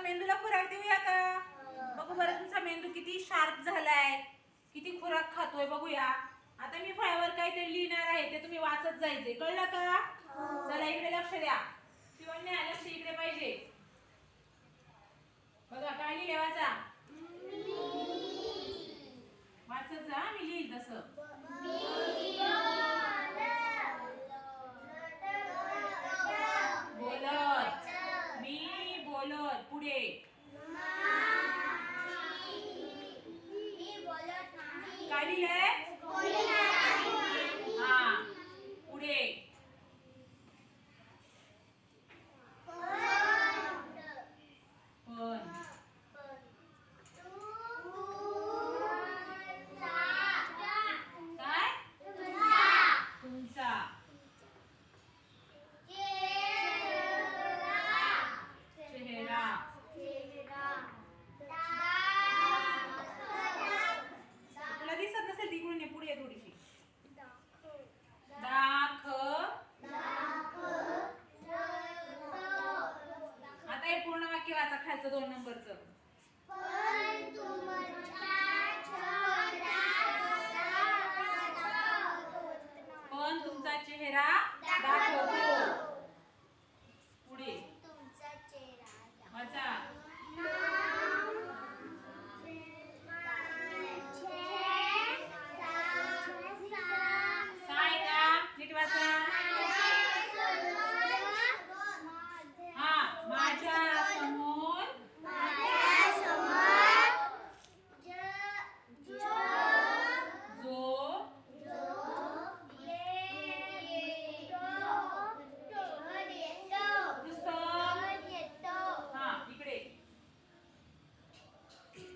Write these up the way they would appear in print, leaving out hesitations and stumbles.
मेंदूला खुराक देऊया का? बघू बरं तुमचा मेंदू किती शार्प झालाय, किती खुराक खातोय बघूया. आता मी फळ्यावर काहीतरी लिहिणार आहे, ते तुम्ही वाचत जायचे. कळलं का? चला इकडे लक्ष द्या. शिवण्या लक्ष इकडे पाहिजे. बघा काय लिहिले वाचा. वाचत जा, मी लिहिल तसं. बोलत. मी बोलत. पुढे. काय लिहिलंय? हा पुढे. पण. काय? तुमचा. चेहरा. तुला दिसत नसेल तिकडून ये, पुढे थोडीशी. दाख. आता हे पूर्ण वाक्य वाचा, खालचं 2 नंबरचं. पण तुमचा चेहरा दाखवतो. पुढे वाचा. साय का? नीट वाचा. हा माझ्या समोर.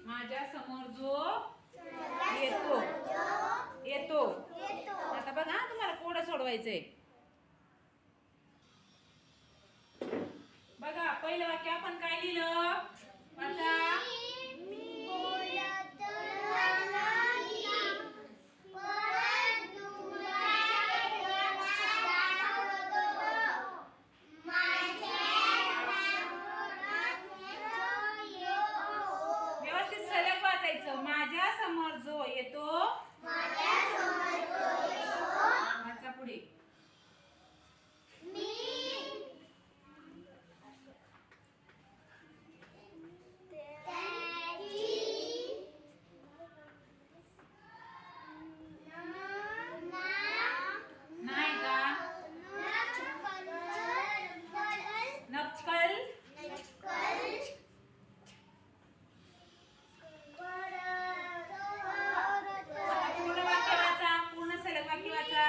माझ्या समोर जो येतो. येतो. आता बघा तुम्हाला कोड सोडवायचंय. बघा पहिलं वाक्य आपण काय लिहिलं वाचा. व्यवस्थित सलग वाचायचं. माझ्या समोर जो येतो. वाचा पुढे. नाही का? नक्कल. पूर्ण वाक्य वाचा. पूर्ण सलग वाक्य वाचा.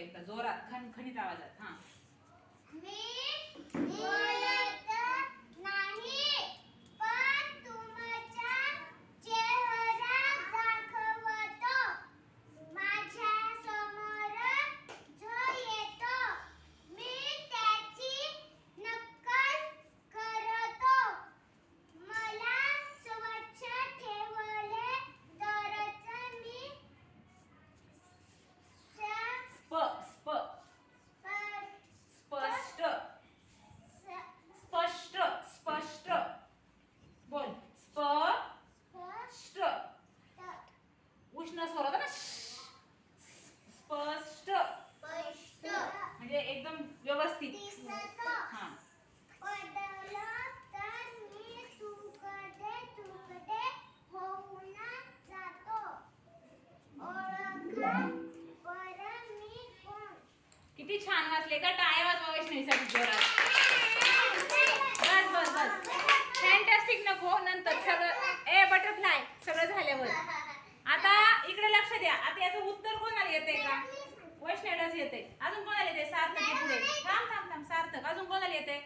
एकदा जोरात खणखणीत आवाजात. हा. मी बोलत नाही पण तुमचा चेहरा दाखवतो. माझ्या समोर जो येतो मी त्याची नक्कल करतो. मला स्वच्छ ठेवले तरच मी स्प स्पष्ट स्पष्ट स्पष्ट बोल. स्पष्ट उष्ण स्वर होता ना. स्पष्ट म्हणजे एकदम व्यवस्थित. हा. पडलं तर मी तुकडे होऊन जातो. ओळखा बरं मी कोण. किती छान वाचले का. टाळ्या वाजवा वैष्णवीसाठी जोरात. बस बस बस. फॅन्टॅस्टिक नको नंतर सगळं बटरफ्लाय सगळं झाल्यावर. आता इकडे लक्ष द्या. आता याचं उत्तर कोणाला येतंय का. वैष्णवीलाच येते. अजून कोणाला येते. सार्थक आहे पुढे. थांब थांब थांब. सार्थक. अजून कोणाला येते.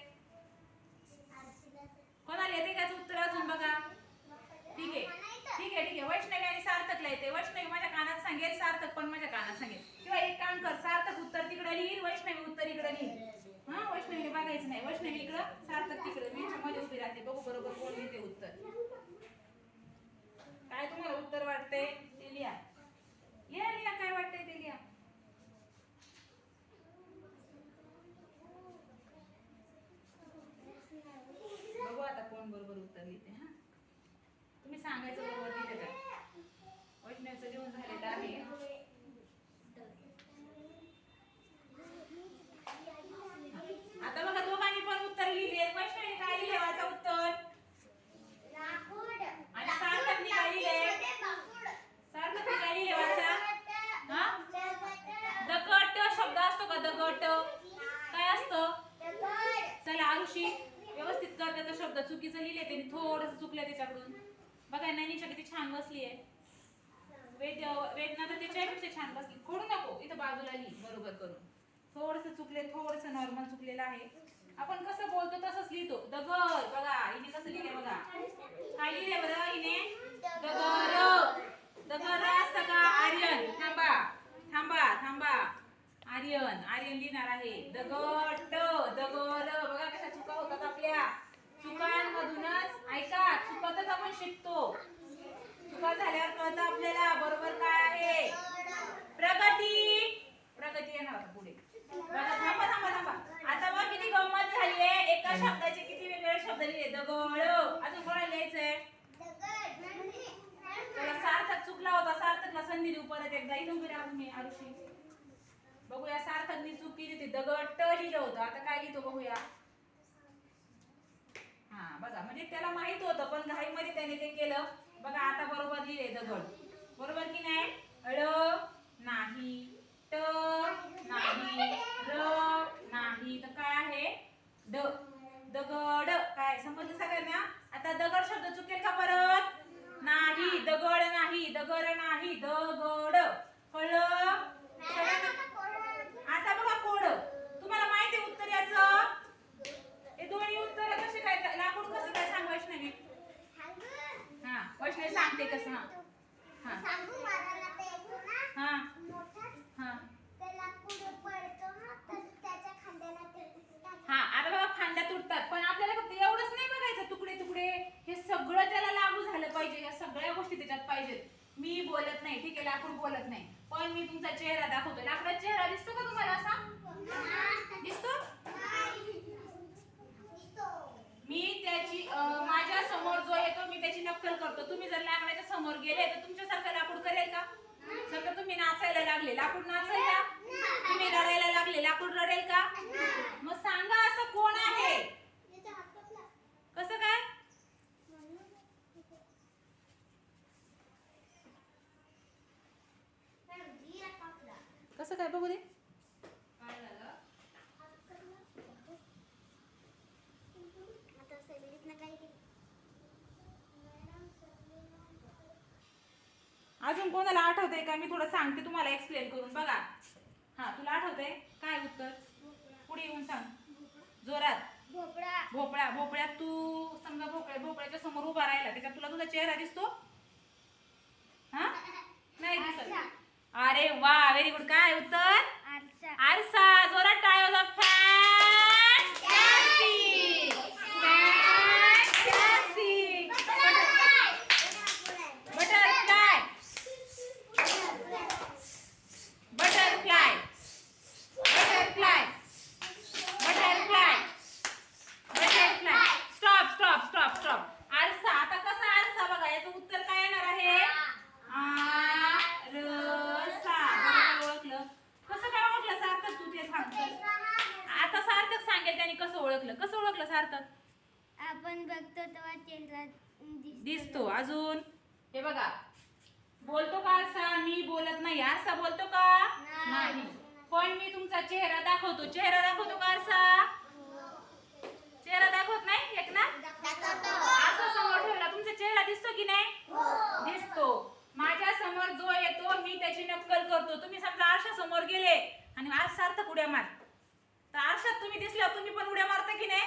कोणाला येते त्याचं उत्तर अजून बघा. ठीक आहे ठीक आहे ठीक आहे. वैष्णवी आणि सार्थकला येते. वैष्णवी माझ्या कानात सांगेल. सार्थक पण माझ्या कानात सांगेल. किंवा एक काम कर. सार्थक उत्तर तिकडे लिहील. वैष्णवी उत्तर इकडे लिहील. हा. वैष्णवीने बघायचं नाही. वैष्णवी इकडं सार्थक तिकडे. मी मध्ये उभी राहते. बघू बरोबर कोण लिहिते उत्तर. काय तुम्हाला उत्तर वाटते ते लिहा. लिहा लिहा. काय वाटतंय ते लिहा. बघू आता कोण बरोबर उत्तर लिहिते. हा. तुम्ही सांगायचं बरोबर लिहिते का. वैष्णवीचं लिहून झालेलं आहे. आता बघा दोघांनी पण उत्तर लिहिले. वैष्णवीने काय लिहिले वाचा उत्तर. आणि सार्थकने काय लिहिले. सार्थकने काय लिहिले वाचा. हा. दगड शब्द असतो का. दगड काय असतं. चला आरुषी व्यवस्थित कर. त्याचा शब्द चुकीचं लिहिले त्यांनी. थोडंसं चुकलंय त्याच्याकडून. बघा नैनिशा किती छान बसली आहे. वेदना तर त्याच्यापेक्षा छान बसली. खोडू नको. इथं बाजूला लिही बरोबर करून. थोडंसं चुकले. थोडंसं नॉर्मल चुकलेलं आहे. आपण कसं बोलतो तसंच लिहितो. दगड. बघा हिने कसं लिहिले बघा. काय लिहिले बरं हिने. दगर. दगर असतं का. आर्यन. थांबा थांबा थांबा. आर्यन आर्यन लिहिणार आहे. दगड दगर. बघा कशा चुका होतात आपल्या. चुकांमधूनच ऐका. चुकातच आपण शिकतो. चुका झाल्यावर कळतं आपल्याला बरोबर काय आहे. प्रगती. प्रगती येणार पुढे. बघा थांबा थांबा थांबा. आता बघ किती गंमत झाली आहे. एका शब्दाचे किती वेगवेगळे शब्द लिहिले. दगड. अजून कोणाला लिहायचंय. त्याला सार्थक चुकला होता. सार्थकला संधी देऊ परत एकदा. इथून उभी राहून मी आरुषी. बघूया सार्थकनी चूक केली होती. दगड लिहिलं होतं. आता काय लिहितो बघूया. हा बघा म्हणजे त्याला माहित होतं पण घाईमध्ये त्याने ते केलं. बघा आता बरोबर लिहिले दगड. बरोबर की नाही. ळ नाही. ट नाही. र नाही. तर काय आहे. ड. दगड. काय समजलं सगळ्यांना. आता दगड शब्द चुकेल का परत. नाही. दगड नाही. दगड नाही. दगड. कळलं. आता बघा कोड. तुम्हाला माहिती आहे उत्तर याचं. हे दोन्ही उत्तर कसे काय. लाकूड कसं काय सांग वैष्णवी. हा वैष्णवी सांगते कसं. हा हा सांगू मारायला ते येतो ना. हा मोठाच. हा ते लाकूड पडतो ना तर त्याच्या खांद्याला ते. हा. आता बघा फांद्या तुटतात पण आपल्याला फक्त एवढंच नाही बघायचं. तुकडे तुकडे हे सगळं त्याला लागू झालं पाहिजे. या सगळ्या गोष्टी त्याच्यात पाहिजेत. मी बोलत नाही ठीक आहे. लाकूड बोलत नाही पण मी तुमचा चेहरा दाखवतो. लाकडाचा चेहरा दिसतो का तुम्हाला असा. दिसतो. मी त्याची माझ्या समोर जो येतो मी त्याची नक्कल करतो. तुम्ही जर लाकडाच्या समोर गेले तर तुमच्यासारखं लाकूड करेल का. समजा तुम्ही नाचायला लागले लाकूड नाचेल का. तुम्ही रडायला लागले लाकूड रडेल का. मग सांगा असं कोण आहे. कसं काय. कसं काय बघू दे. अजून कोणाला आठवतंय का. मी थोडं सांगते तुम्हाला एक्सप्लेन करून. बघा हा तुला आठवतंय काय उत्तर? पुढे येऊन सांग जोरात. भोपळा. भोपळा. भोपळ्यात तू समजा भोपळ्याच्या समोर उभा राहिला त्याच्यात तुला तुझा चेहरा दिसतो? हा नाही दिसत. अरे वा व्हेरी गुड. काय उत्तर? आरसा. आरसा. जोरात टाळ्या वाजवा. Fantastic. Fantastic. Butterfly. Butterfly. Butterfly. Butterfly. Butterfly. Stop stop stop stop. आरसा. आता कसा आरसा बघा याचं उत्तर काय येणार आहे? आरसा. बरोबर ओळखलं. कसं काय ओळखलं सार्थक तू ते सांग. आता सार्थक सांगेल त्याने कसं ओळखलं. कसं ओळखलं सार्थक? आपण बघतो तेव्हा चेहरा दिसतो. अजून हे बघा बोलतो का आरसा? मी बोलत नाही. आरसा बोलतो का? नाही. पण मी तुमचा चेहरा दाखवतो. चेहरा दाखवतो का आरसा? चेहरा दाखवत नाही एक ना. आरसा समोर ठेवला तुमचा चेहरा दिसतो की नाही? दिसतो. माझ्या समोर जो येतो मी त्याची नक्कल करतो. तुम्ही समजा आरसा समोर गेले आणि आज सार्थक उड्या मार तर आरशात तुम्ही दिसल्यावर तुम्ही पण उड्या मारता की नाही?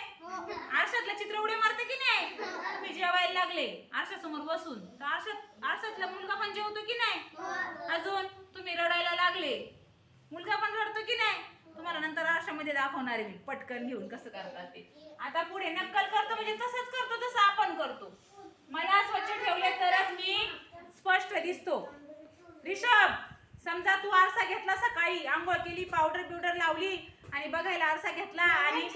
आरशातलं चित्र उड्या मारते की नाही? तुम्ही जेवायला लागले आरशासमोर बसून तर आरशातला मुलगा पण जेवतो की नाही? अजून तुम्ही रडायला लागले मुलगा पण रडतो की नाही? तुम्हाला नंतर आरशामध्ये दाखवणार आहे मी पटकन घेऊन कसं करतात ते. आता पुढे नक्कल करतो म्हणजे तसंच करतो जसं आपण करतो. मला स्वच्छ ठेवले तरच मी स्पष्ट दिसतो. रिषभ समजा तू आरसा घेतला सकाळी आंघोळ केली पावडर लावली आणि बघायला आरसा घेतला आणि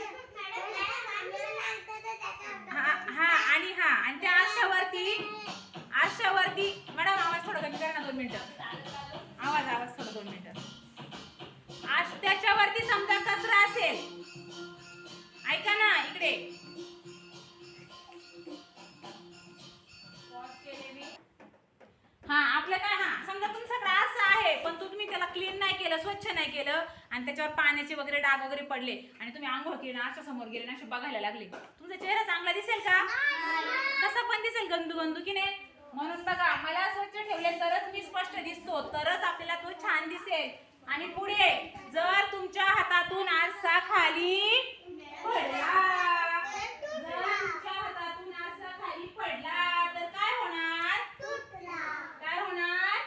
आणि त्या आरशावरती मॅडम आवाज थोडा कमी करा ना 2 मिनिटं. आवाज थोडा 2 मिनिटं. त्याच्यावरती समजा कचरा असेल ऐका ना इकडे आपलं काय समजा तुमच्याकडे आरसा आहे पण तुम्ही त्याला क्लीन नाही केलं स्वच्छ नाही केलं आणि त्याच्यावर पाण्याचे वगैरे डाग वगैरे पडले आणि तुम्ही आंघोळ केली आरसा समोर गेले ना असे बघायला लागले तुमचा चेहरा चांगला दिसेल का? कसा पण दिसेल गंदू की नाही. म्हणून बघा मला स्वच्छ ठेवले तरच मी स्पष्ट दिसतो तरच आपल्याला तो छान दिसेल. आणि पुढे जर तुमच्या हातातून आरसा खाली पडला तर काय होणार? काय होणार?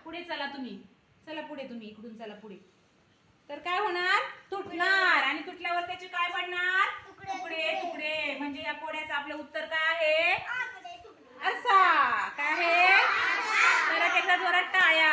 पुढे चला तुम्ही इकडून चला पुढे. तर काय होणार? तुटणार आणि तुटल्यावर त्याचे काय पडणार? तुकडे. म्हणजे या कोड्याचं आपलं उत्तर काय आहे? आरसा. काय आहे? परत एकदा जोरात टाळ्या.